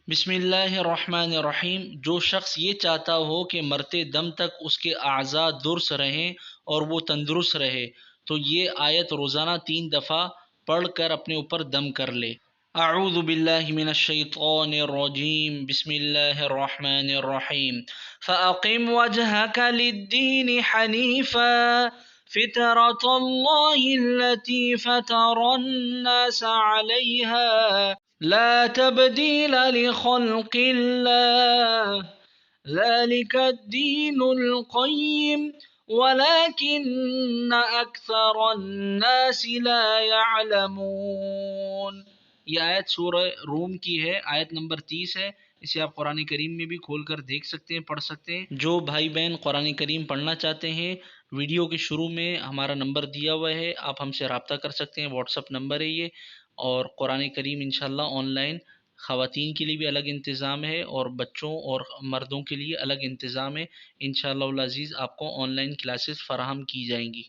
بسم اللہ الرحمن الرحیم۔ جو شخص یہ چاہتا ہو کہ مرتے دم تک اس کے اعضاء درست رہیں اور وہ تندرست رہے تو یہ آیت روزانہ 3 دفعہ پڑھ کر اپنے اوپر دم کر لے۔ اعوذ باللہ من الشیطان الرجیم، بسم اللہ الرحمن الرحیم۔ فَأَقِمْ وَجْهَكَ لِلدِّينِ حَنِيفًا فطرة الله التي فطر الناس عليها لا تبديل لخلق الله ذلك الدين القيم ولكن أكثر الناس لا يعلمون۔ یہ آیت سورہ روم کی ہے، آیت نمبر 30 ہے۔ اسے آپ قرآن کریم میں بھی کھول کر دیکھ سکتے ہیں، پڑھ سکتے ہیں۔ جو بھائی بہن قرآن کریم پڑھنا چاہتے ہیں، ویڈیو کے شروع میں ہمارا نمبر دیا ہوا ہے، آپ ہم سے رابطہ کر سکتے ہیں، واٹس اپ نمبر ہے یہ۔ اور قرآن کریم انشاءاللہ آن لائن خواتین کے لیے بھی الگ انتظام ہے اور بچوں اور مردوں کے لیے الگ انتظام ہے۔ انشاءاللہ العزیز آپ کو آن لائن کلاسز فراہم کی جائیں گی۔